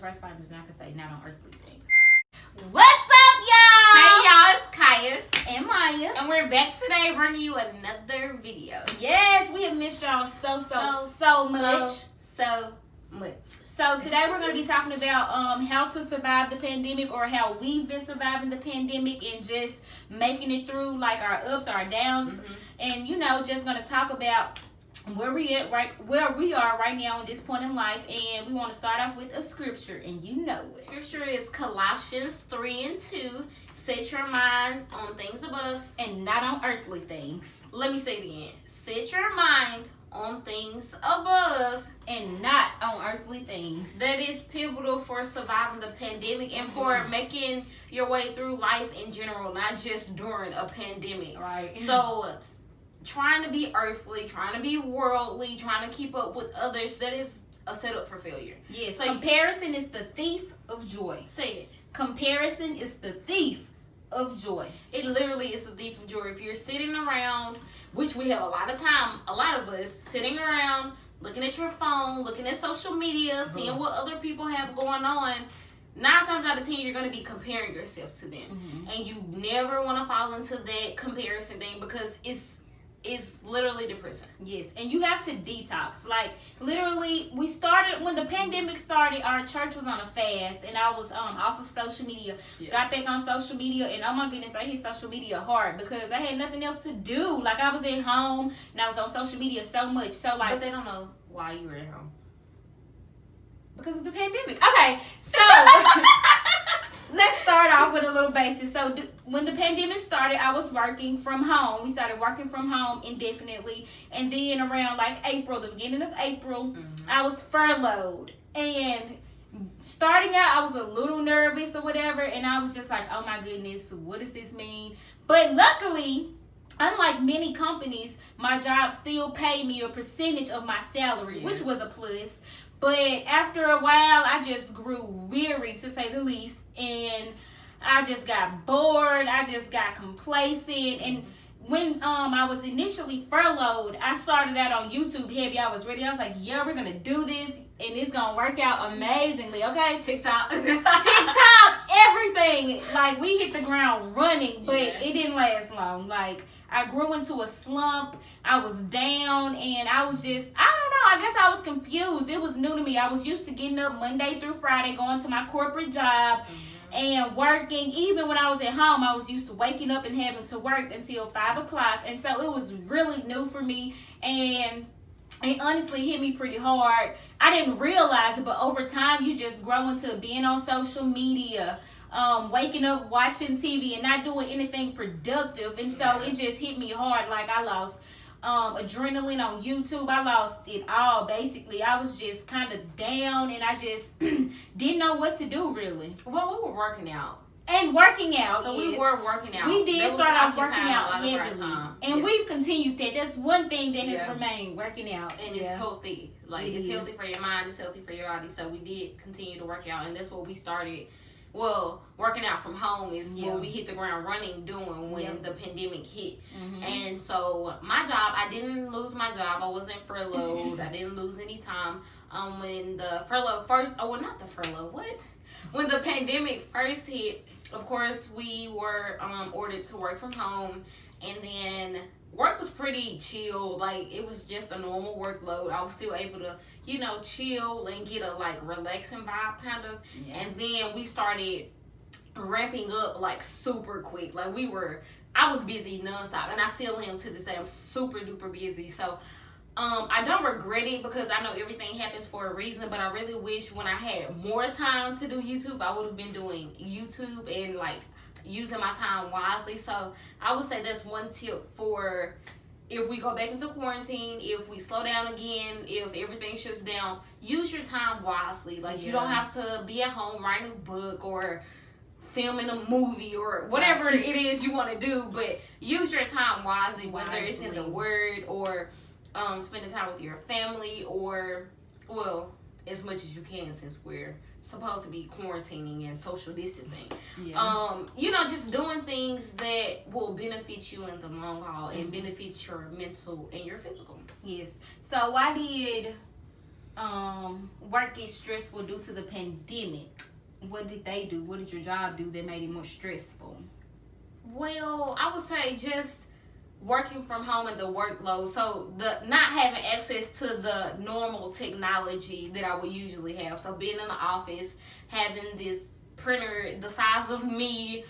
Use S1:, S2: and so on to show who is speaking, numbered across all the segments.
S1: corresponding, then I can say not on earthly things.
S2: What's up, y'all?
S1: Hey, y'all, it's Kaya.
S2: And Maya.
S1: And we're back today bringing you another video.
S2: Yes, we have missed y'all so much. So today we're going to be talking about how to survive the pandemic, or how we've been surviving the pandemic and just making it through, like our ups, our downs, and just going to talk about where we are right now in this point in life. And we want to start off with a scripture, and you know it.
S1: Scripture is Colossians 3:2. Set your mind on things above
S2: and not on earthly things.
S1: Let me say it again. Set your mind on things above
S2: and not on earthly things.
S1: That is pivotal for surviving the pandemic and for making your way through life in general, not just during a pandemic.
S2: Right.
S1: So trying to be earthly, trying to be worldly, trying to keep up with others, that is a setup for failure.
S2: Yes. So comparison is the thief of joy.
S1: Say it.
S2: Comparison is the thief of joy.
S1: It literally is a thief of joy. If you're sitting around, which we have a lot of of us sitting around looking at your phone, looking at social media, seeing what other people have going on, 9 times out of 10 you're going to be comparing yourself to them. And you never want to fall into that comparison thing, because it's literally depressing.
S2: Yes, and you have to detox. Like, literally, when the pandemic started, our church was on a fast, and I was off of social media. Got back on social media, and oh my goodness, I hit social media hard because I had nothing else to do. Like, I was at home, and I was on social media so much. So, like,
S1: but they don't know why you were at home.
S2: Because of the pandemic. Okay, so let's start off with a little basics. So when the pandemic started, I was working from home. We started working from home indefinitely. And then around like April, the beginning of April, I was furloughed. And starting out, I was a little nervous or whatever. And I was just like, oh my goodness, what does this mean? But luckily, unlike many companies, my job still paid me a percentage of my salary, which was a plus. But after a while, I just grew weary, to say the least, and I just got bored. I just got complacent. And when I was initially furloughed, I started out on YouTube heavy. I was ready. I was like, yeah, we're going to do this, and it's going to work out amazingly, okay?
S1: TikTok,
S2: everything. Like, we hit the ground running, but it didn't last long. Like, I grew into a slump. I was down, and I was just, I don't know, I guess I was confused. It was new to me. I was used to getting up Monday through Friday, going to my corporate job and working. Even when I was at home, I was used to waking up and having to work until 5 o'clock. And so it was really new for me, and it honestly hit me pretty hard. I didn't realize it, but over time, you just grow into being on social media, waking up, watching TV, and not doing anything productive. And so it just hit me hard. Like, I lost adrenaline on YouTube. I lost it all, basically. I was just kind of down, and I just didn't know what to do, really.
S1: Well, we were working out.
S2: And working out,
S1: so we were working out.
S2: We did start off working out heavily. And we've continued that. That's one thing that has remained, working out.
S1: And it's healthy. Like, it's healthy for your mind, it's healthy for your body. So we did continue to work out, and that's what we started. Well, working out from home is what we hit the ground running doing when the pandemic hit. And so my job, I didn't lose my job. I wasn't furloughed. I didn't lose any time. When the furlough first, not the furlough, when the pandemic first hit, of course, we were ordered to work from home. And then work was pretty chill. Like, it was just a normal workload. I was still able to, chill and get a, like, relaxing vibe, kind of. And then we started ramping up, like, super quick. Like, I was busy nonstop, and I still am to this day. I'm super duper busy. So, I don't regret it, because I know everything happens for a reason, but I really wish when I had more time to do YouTube, I would have been doing YouTube and, like, using my time wisely. So I would say that's one tip for if we go back into quarantine, if we slow down again, if everything shuts down, use your time wisely. Like, you don't have to be at home writing a book or filming a movie or whatever it is you want to do, but use your time wisely, whether it's in the Word or spending time with your family, or, well, as much as you can, since we're supposed to be quarantining and social distancing. Just doing things that will benefit you in the long haul and benefit your mental and your physical.
S2: Yes. So why did work gets stressful due to the pandemic, what did they do? What did your job do that made it more stressful?
S1: Well, I would say just working from home and the workload. So the not having access to the normal technology that I would usually have. So being in the office, having this printer the size of me,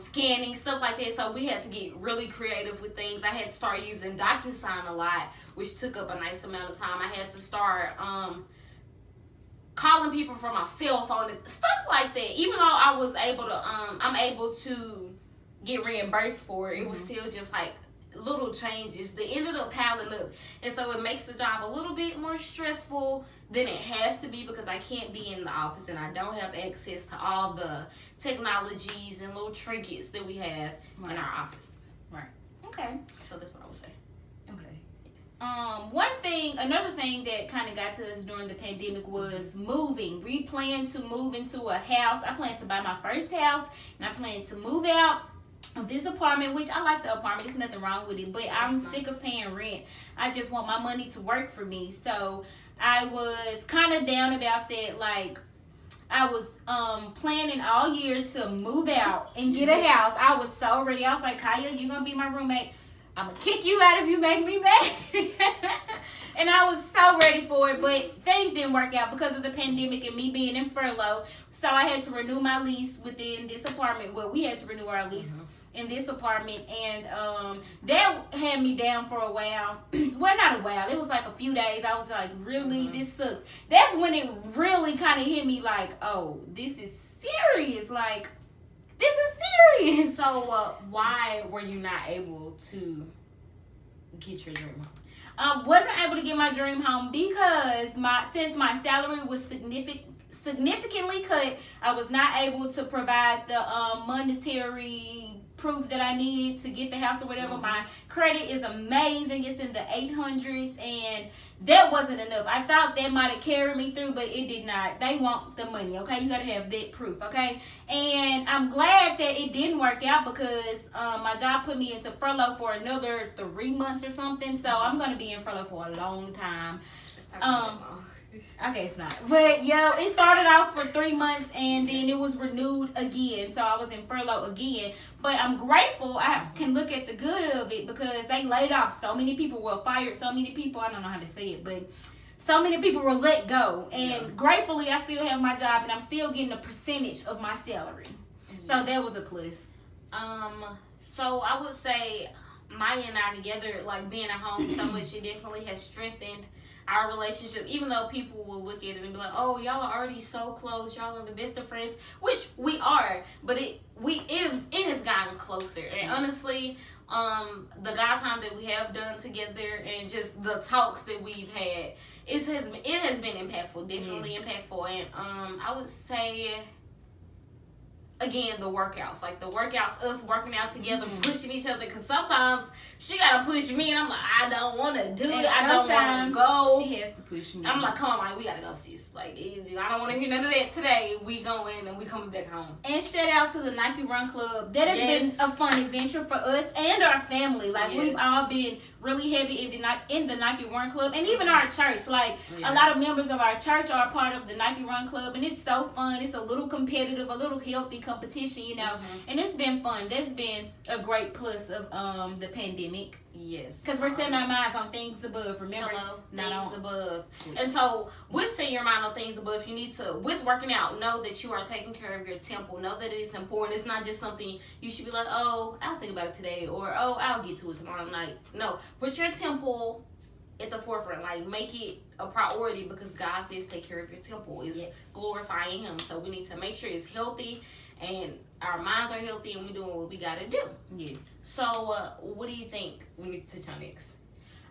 S1: scanning, stuff like that. So we had to get really creative with things. I had to start using DocuSign a lot, which took up a nice amount of time. I had to start calling people from my cell phone and stuff like that. Even though I was able to, I'm able to get reimbursed for it, it was still just like little changes that ended up piling up, and so it makes the job a little bit more stressful than it has to be, because I can't be in the office and I don't have access to all the technologies and little trinkets that we have in our office.
S2: Right. Okay.
S1: So that's what I would say.
S2: Okay. Another thing that kind of got to us during the pandemic was moving. We planned to move into a house. I planned to buy my first house, and I planned to move out of this apartment, which I like the apartment. There's nothing wrong with it, but I'm sick of paying rent. I just want my money to work for me. So I was kind of down about that. Like, I was planning all year to move out and get a house. I was so ready. I was like, Kaya, you're going to be my roommate. I'm going to kick you out if you make me mad. And I was so ready for it, but things didn't work out because of the pandemic and me being in furlough. So I had to renew my lease within this apartment. Well, we had to renew our lease in this apartment, and that had me down for a while. Well, not a while. It was like a few days. I was like, really? This sucks. That's when it really kind of hit me like, oh, this is serious. Like, this is serious.
S1: So why were you not able to get your dream home?
S2: Wasn't able to get my dream home because since my salary was significantly cut, I was not able to provide the monetary proof that I needed to get the house or whatever. My credit is amazing. It's in the 800s, and that wasn't enough. I thought that might have carried me through, but it did not. They want the money, okay? You got to have that proof, okay? And I'm glad that it didn't work out because my job put me into furlough for another 3 months or something, so I'm going to be in furlough for a long time. Okay, it's not. But, yeah, it started off for 3 months, and then it was renewed again. So I was in furlough again. But I'm grateful. I can look at the good of it because they laid off so many people. Well, fired so many people. I don't know how to say it, but so many people were let go. And gratefully, I still have my job, and I'm still getting a percentage of my salary. So that was a plus.
S1: So I would say Maya and I together, like being at home so much, it definitely has strengthened our relationship, even though people will look at it and be like, oh, y'all are already so close, y'all are the best of friends, which we are, but it has gotten closer. And honestly, the God time that we have done together and just the talks that we've had, it has been impactful, definitely impactful. And I would say, again, the workouts, us working out together, pushing each other, because sometimes she gotta push me, and I'm like, I don't want to do it. I don't want to go.
S2: She has to push me.
S1: I'm like, come on, like, we gotta go, sis. Like, I don't want to hear none of that today. We going and we coming back home.
S2: And shout out to the Nike Run Club. That has been a fun adventure for us and our family. Like, we've all been really heavy in the Nike Run Club, and even our church. Like, a lot of members of our church are a part of the Nike Run Club, and it's so fun. It's a little competitive, a little healthy competition, you know, and it's been fun. That's been a great plus of the pandemic.
S1: Yes.
S2: Because we're setting our minds on things above, remember?
S1: Things above. And so, with setting your mind on things above, you need to, with working out, know that you are taking care of your temple. Know that it's important. It's not just something you should be like, oh, I'll think about it today, or oh, I'll get to it tomorrow night. No, put your temple at the forefront. Like, make it a priority, because God says take care of your temple. It's glorifying Him. So we need to make sure it's healthy and our minds are healthy and we're doing what we got to do.
S2: Yes.
S1: So what do you think we need to touch on next?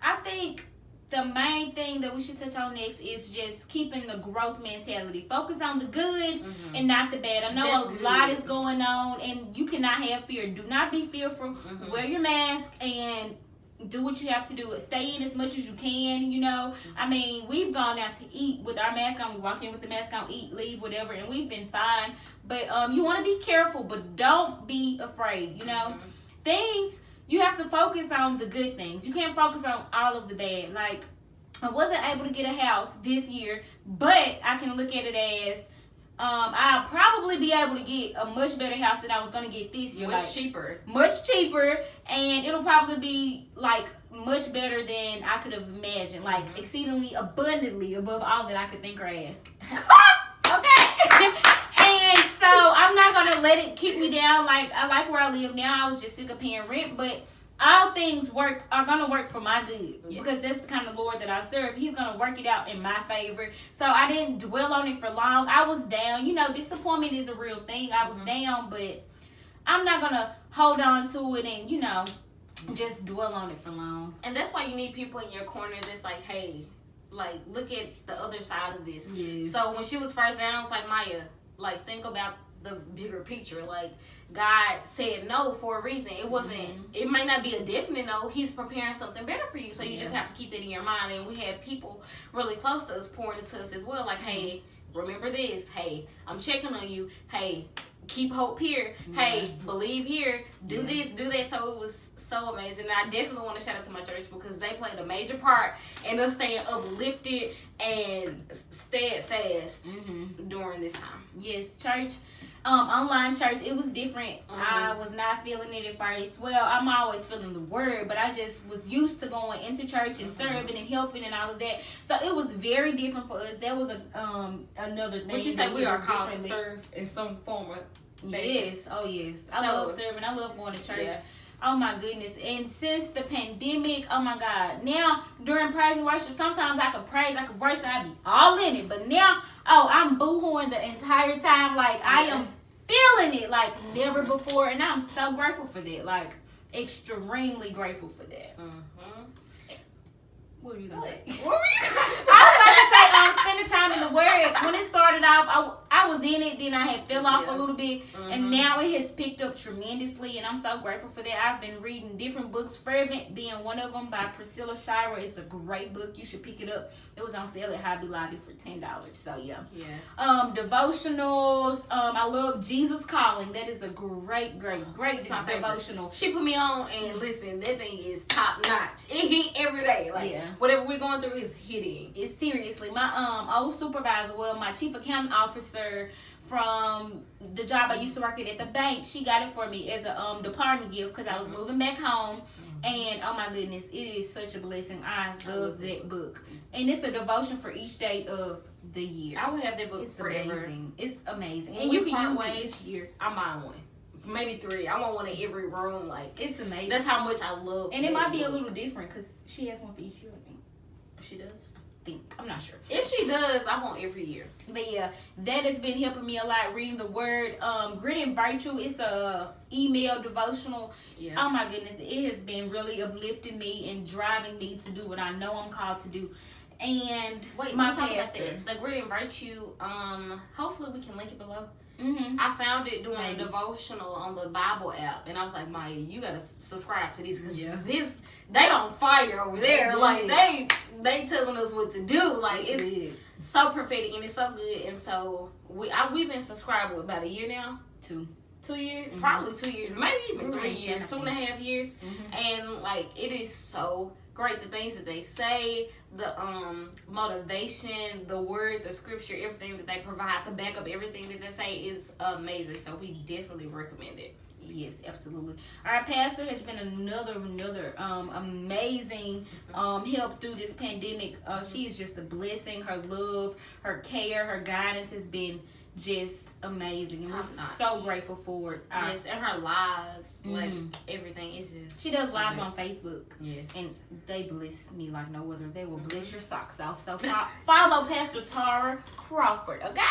S2: I think the main thing that we should touch on next is just keeping the growth mentality. Focus on the good and not the bad. I know a lot is going on, and you cannot have fear. Do not be fearful. Wear your mask and do what you have to do. Stay in as much as you can, you know. I mean, we've gone out to eat with our mask on. We walk in with the mask on, eat, leave, whatever, and we've been fine. But you want to be careful, but don't be afraid, you know. Things, you have to focus on the good things. You can't focus on all of the bad. Like, I wasn't able to get a house this year, but I can look at it as I'll probably be able to get a much better house than I was going to get this year.
S1: Much cheaper,
S2: and it'll probably be like much better than I could have imagined, like exceedingly abundantly above all that I could think or ask. Okay. And so I'm not going to let it keep me down. Like, I like where I live now. I was just sick of paying rent, but all things are going to work for my good, because that's the kind of Lord that I serve. He's going to work it out in my favor. So I didn't dwell on it for long. I was down. You know, disappointment is a real thing. I was down, but I'm not going to hold on to it and, you know, just dwell on it for long.
S1: And that's why you need people in your corner that's like, hey, like, look at the other side of this.
S2: Yes.
S1: So when she was first down, I was like, Maya, like, think about the bigger picture. Like, God said no for a reason. It wasn't, it might not be a definite no. He's preparing something better for you. So you just have to keep that in your mind. And we had people really close to us pouring into us as well. Like, hey, remember this. Hey, I'm checking on you. Hey, keep hope here. Hey, believe here. Do this, do that. So it was so amazing. And I definitely want to shout out to my church, because they played a major part in us staying uplifted and steadfast during this time.
S2: Yes, church. Online church, it was different. I was not feeling it at first. Well, I'm always feeling the word, but I just was used to going into church and serving and helping and all of that. So it was very different for us. That was another thing.
S1: Would you say we are called to serve in some form of
S2: Yes. Oh, yes. I love serving. I love going to church. Yeah. Oh, my goodness. And since the pandemic, oh, my God. Now, during praise and worship, sometimes I could praise, I could worship, I'd be all in it. But now, I'm boo-hooing the entire time. Like, I am feeling it like never before. And I'm so grateful for that. Like, extremely grateful for that. What were you going to say? What were you going to say? I was going to say, spending time in the Word. When it started off, I was in it, then I had fell off a little bit, and now it has picked up tremendously, and I'm so grateful for that. I've been reading different books, Fervent being one of them by Priscilla Shirer. It's a great book. You should pick it up. It was on sale at Hobby Lobby for $10. So, yeah. Devotionals. I love Jesus Calling. That is a great devotional.
S1: She put me on, and listen, that thing is top notch. It hit every day. Like, whatever we're going through is hitting.
S2: It's seriously. My old supervisor, my chief accounting officer from the job I used to work at the bank, she got it for me as a departing gift, because I was moving back home. And oh my goodness, it is such a blessing. I love that book. And it's a devotion for each day of the year.
S1: I will have that book forever.
S2: Amazing. It's amazing.
S1: And you can use it each year. I'm buying one. Maybe 3. I want one in every room. Like,
S2: it's amazing.
S1: That's how much I love.
S2: And it might be a little different, because she has one for each year, I think.
S1: She does?
S2: I'm not sure.
S1: If she does, I want every year.
S2: But yeah, that has been helping me a lot, reading the word. Grit and Virtue, it's a email devotional. Yeah. Oh my goodness, it has been really uplifting me and driving me to do what I know I'm called to do. And
S1: my pastor, the Grit and Virtue, hopefully we can link it below. I found it doing a devotional on the Bible app, and I was like, Maya, you gotta subscribe to these, because they on fire over there. Like, they telling us what to do. Like, it's so prophetic and it's so good. And so we've been subscribed with about a year now. 2 years, probably 2 years, maybe even 3 years, 2.5 years. And like, it is so great. The things that they say, the motivation, the word, the scripture, everything that they provide to back up everything that they say is amazing. So we definitely recommend it.
S2: Yes, absolutely. Our pastor has been another amazing help through this pandemic. She is just a blessing. Her love, her care, her guidance has been just amazing. And we're so grateful for it.
S1: Yes, and her lives, like everything is just.
S2: She does lives on Facebook. Yes, and they bless me like no other. They will bless your socks off. So follow Pastor Tara Crawford. Okay.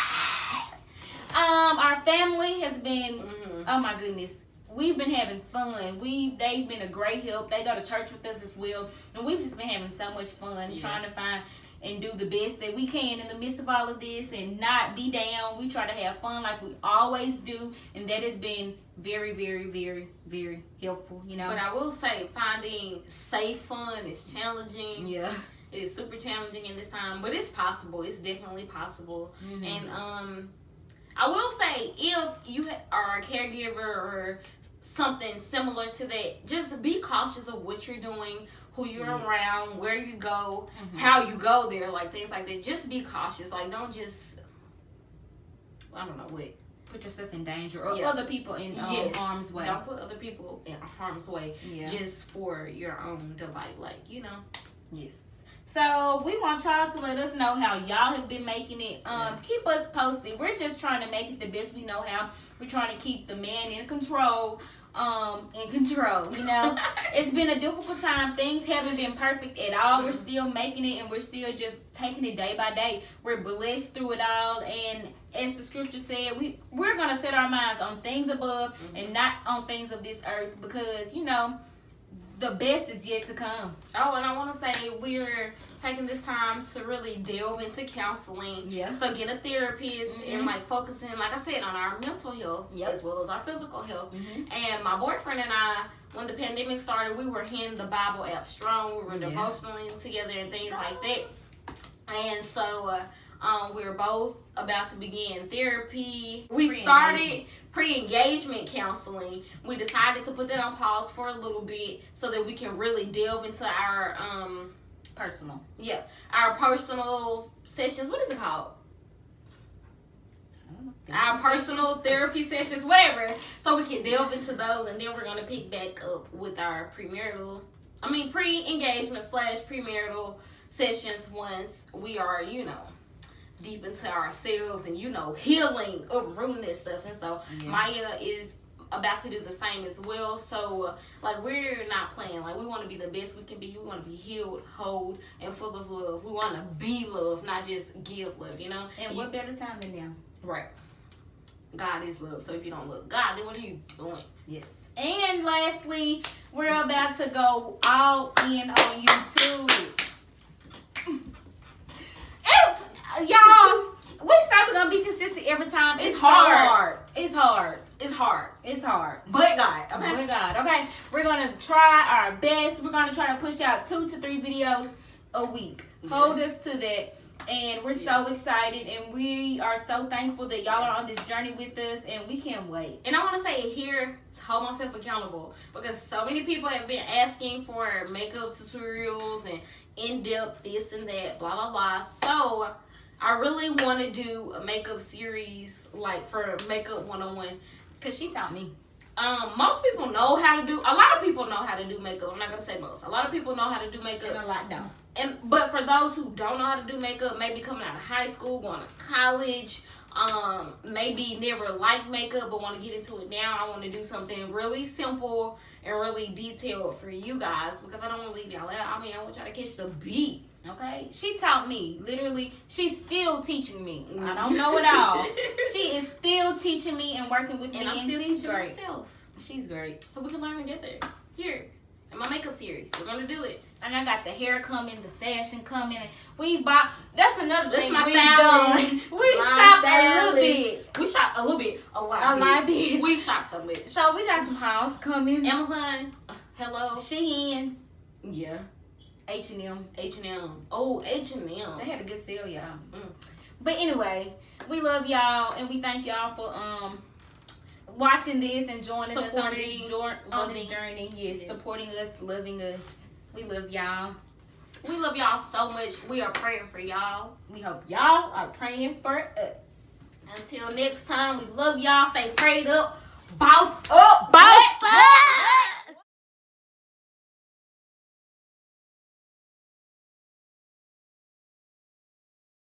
S2: Our family has been. Oh my goodness. We've been having fun. They've been a great help. They go to church with us as well, and we've just been having so much fun trying to find and do the best that we can in the midst of all of this and not be down. We try to have fun like we always do, and that has been very, very, very, very helpful, you know.
S1: But I will say, finding safe fun is challenging. Yeah. It is super challenging in this time, but it's possible. It's definitely possible. And I will say, if you are a caregiver or something similar to that. Just be cautious of what you're doing, who you're around, where you go, how you go there, like things like that. Just be cautious. Like, don't just, I don't know what.
S2: Put yourself in danger or other people in harm's way.
S1: Don't put other people in harm's way just for your own delight. Like,
S2: Yes. So we want y'all to let us know how y'all have been making it. Keep us posted. We're just trying to make it the best we know how. We're trying to keep the man in control. It's been a difficult time. Things haven't been perfect at all. We're still making it, and we're still just taking it day by day. We're blessed through it all, and as the scripture said, we're gonna set our minds on things above and not on things of this earth, because the best is yet to come.
S1: Oh, and I want to say we're taking this time to really delve into counseling.
S2: Yeah.
S1: So get a therapist and focusing, like I said, on our mental health as well as our physical health. And my boyfriend and I, when the pandemic started, we were in the Bible app strong. We were devotionaling together and things like that. And so we were both about to begin therapy. We started pre-engagement counseling. We decided to put that on pause for a little bit so that we can really delve into our
S2: personal
S1: sessions. What is it called?
S2: I don't know.
S1: Our personal therapy sessions, whatever. So we can delve into those, and then we're gonna pick back up with our pre-engagement / premarital sessions once we are, deep into ourselves and healing, uprooting this stuff. And so Maya is about to do the same as well. So we're not playing. Like, we want to be the best we can be. We want to be healed, whole, and full of love. We want to be love, not just give love.
S2: And what better time than now?
S1: Right. God is love. So if you don't love God, then what are you doing?
S2: Yes. And lastly, we're about to go all in on YouTube. Y'all, we say we're gonna be consistent every time. It's hard. It's hard.
S1: But God. Okay.
S2: But God. Okay. We're gonna try our best. We're gonna try to push out 2 to 3 videos a week. Hold us to that. And we're so excited, and we are so thankful that y'all are on this journey with us, and we can't wait.
S1: And I want to say here to hold myself accountable, because so many people have been asking for makeup tutorials and in-depth this and that, blah, blah, blah. So I really want to do a makeup series, for Makeup 101.
S2: Because she taught me.
S1: Most people know how to do, a lot of people know how to do makeup. I'm not going to say most. A lot of people know how to do makeup.
S2: And a lot don't.
S1: But for those who don't know how to do makeup, maybe coming out of high school, going to college, maybe never liked makeup but want to get into it now, I want to do something really simple and really detailed for you guys, because I don't want to leave y'all out. I want y'all to catch the beat.
S2: Okay? She taught me. Literally, she's still teaching me. I don't know it all. She is still teaching me and working with me,
S1: and she's great.
S2: Myself. She's great.
S1: So we can learn together. Here, in my makeup series. We're going to do it.
S2: And I got the hair coming, the fashion coming. We bought. That's another thing
S1: my
S2: we've done. We shopped a little bit.
S1: We shopped a little bit. A lot bit. We've shopped so much.
S2: So we got some hauls coming.
S1: Amazon. Hello.
S2: Shein.
S1: Yeah.
S2: H&M.
S1: Oh, H&M.
S2: They had a good sale, y'all. But anyway, we love y'all, and we thank y'all for watching this and joining us on this journey. Yes, supporting us, loving us. We love y'all.
S1: We love y'all so much. We are praying for y'all.
S2: We hope y'all are praying for us.
S1: Until next time, we love y'all. Stay prayed up. Boss up. Boss up.